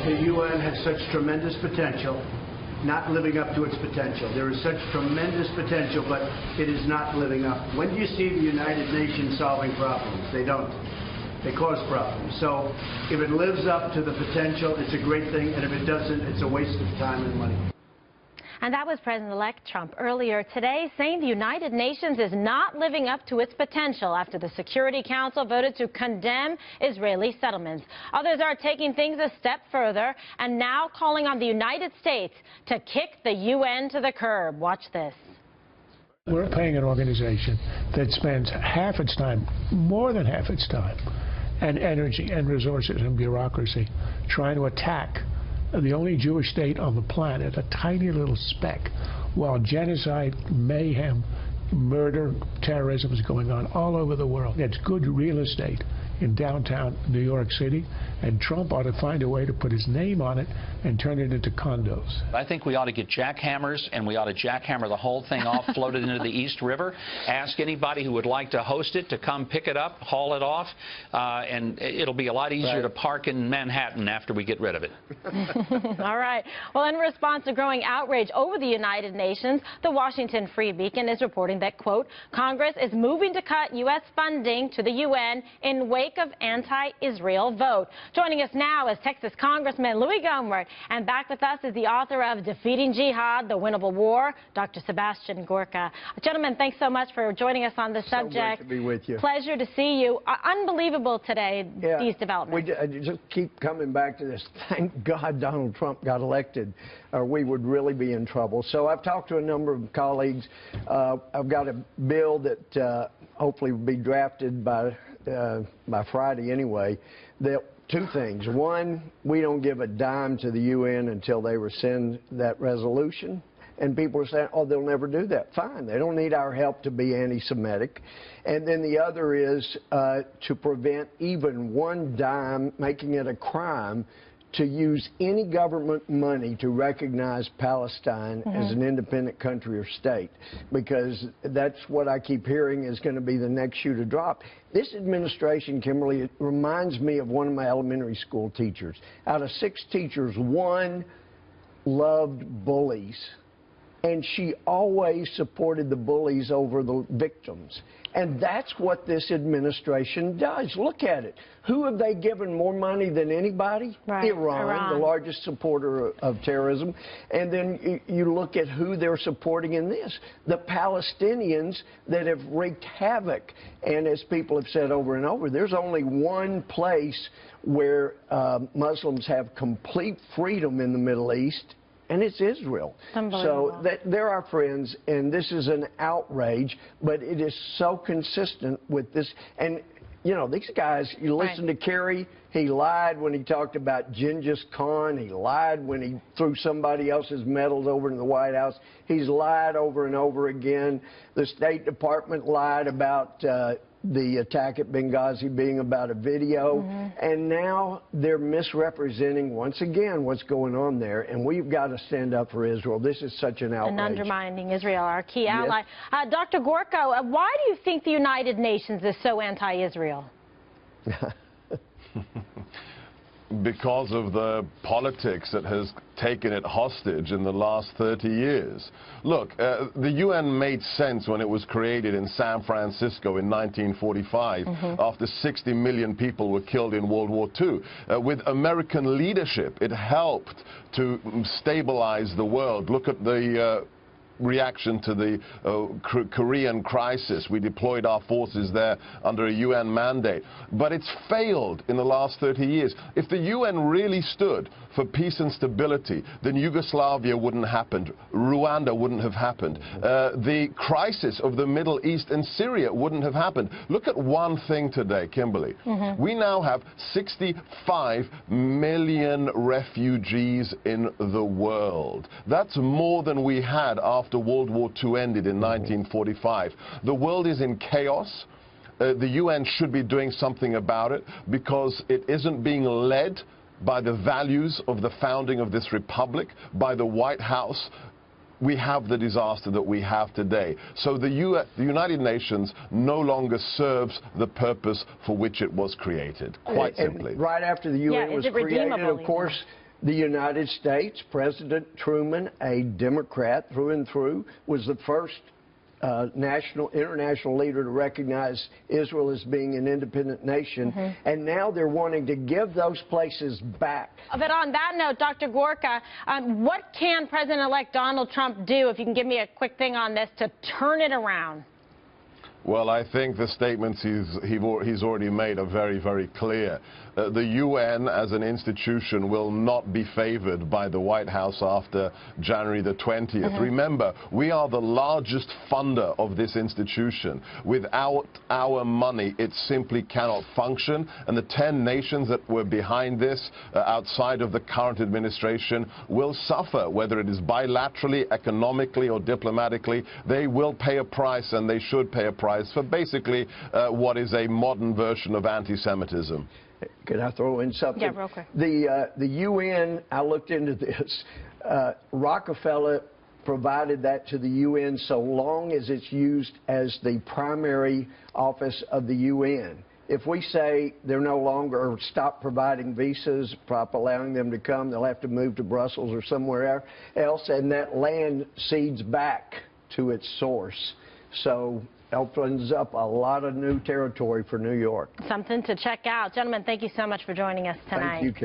the UN has such tremendous potential, not living up to its potential. There is such tremendous potential, but it is not living up. When do you see the United Nations solving problems? They don't. They cause problems. So if it lives up to the potential, it's a great thing, and if it doesn't, it's a waste of time and money. And that was President-elect Trump earlier today saying the United Nations is not living up to its potential after the Security Council voted to condemn Israeli settlements. Others are taking things a step further and now calling on the United States to kick the UN to the curb. Watch this. We're paying an organization that spends half its time, more than half its time, and energy and resources and bureaucracy trying to attack the only Jewish state on the planet, a tiny little speck, while genocide, mayhem, murder, terrorism is going on all over the world. It's good real estate in downtown New York City, and Trump ought to find a way to put his name on it and turn it into condos. I think we ought to get jackhammers, and we ought to jackhammer the whole thing off, float it into the East River, ask anybody who would like to host it to come pick it up, haul it off, and it'll be a lot easier to park in Manhattan after we get rid of it. All right. Well, in response to growing outrage over the United Nations, the Washington Free Beacon is reporting that, quote, Congress is moving to cut U.S. funding to the UN in wake of anti-Israel vote. Joining us now is Texas Congressman Louie Gohmert, and back with us is the author of Defeating Jihad, The Winnable War, Dr. Sebastian Gorka. Gentlemen, thanks so much for joining us on this subject. So great to be with you. Pleasure to see you. Unbelievable today, these developments. I just keep coming back to this. Thank God Donald Trump got elected, or we would really be in trouble. So I've talked to a number of colleagues. I've got a bill that hopefully will be drafted by Friday anyway. Two things. One, we don't give a dime to the UN until they rescind that resolution. And people are saying, oh, they'll never do that. Fine. They don't need our help to be anti-Semitic. And then the other is to prevent even one dime, making it a crime, to use any government money to recognize Palestine as an independent country or state, because that's what I keep hearing is going to be the next shoe to drop. This administration, Kimberly, it reminds me of one of my elementary school teachers. Out of 6 teachers, 1 loved bullies, and she always supported the bullies over the victims. And that's what this administration does. Look at it. Who have they given more money than anybody? Right. Iran, the largest supporter of terrorism. And then you look at who they're supporting in this. The Palestinians that have wreaked havoc. And as people have said over and over, there's only one place where Muslims have complete freedom in the Middle East, and it's Israel. So they're our friends, and this is an outrage, but it is so consistent with this. And, you know, these guys, you listen to Kerry, he lied when he talked about Genghis Khan. He lied when he threw somebody else's medals over in the White House. He's lied over and over again. The State Department lied about the attack at Benghazi being about a video, and now they're misrepresenting once again what's going on there, and we've got to stand up for Israel. This is such an outrage. And undermining Israel, our key ally. Dr. Gorka, why do you think the United Nations is so anti-Israel? Because of the politics that has taken it hostage in the last 30 years. Look, the UN made sense when it was created in San Francisco in 1945 after 60 million people were killed in World War II. With American leadership, it helped to stabilize the world. Look at the reaction to the Korean crisis. We deployed our forces there under a UN mandate. But it's failed in the last 30 years. If the UN really stood for peace and stability, then Yugoslavia wouldn't have happened. Rwanda wouldn't have happened. The crisis of the Middle East and Syria wouldn't have happened. Look at one thing today, Kimberly. We now have 65 million refugees in the world. That's more than we had after World War II ended in 1945. The world is in chaos. The UN should be doing something about it because it isn't being led by the values of the founding of this republic, by the White House. We have the disaster that we have today. So the United Nations no longer serves the purpose for which it was created, quite simply. And right after the UN was created, of course, The United States, President Truman, a Democrat through and through, was the first international leader to recognize Israel as being an independent nation, and now they're wanting to give those places back. But on that note, Dr. Gorka, what can President-elect Donald Trump do, if you can give me a quick thing on this, to turn it around? Well, I think the statements he's already made are very, very clear. The UN as an institution will not be favored by the White House after January the 20th. Remember, we are the largest funder of this institution. Without our money, it simply cannot function. And the 10 nations that were behind this, outside of the current administration, will suffer, whether it is bilaterally, economically, or diplomatically. They will pay a price, and they should pay a price for basically what is a modern version of anti-Semitism. Can I throw in something? Yeah, real quick. The UN, I looked into this. Rockefeller provided that to the UN so long as it's used as the primary office of the UN. If we say they're no longer, stop providing visas, stop allowing them to come, they'll have to move to Brussels or somewhere else, and that land cedes back to its source. So opens up a lot of new territory for New York. Something to check out. Gentlemen, thank you so much for joining us tonight. Thank you, Kim.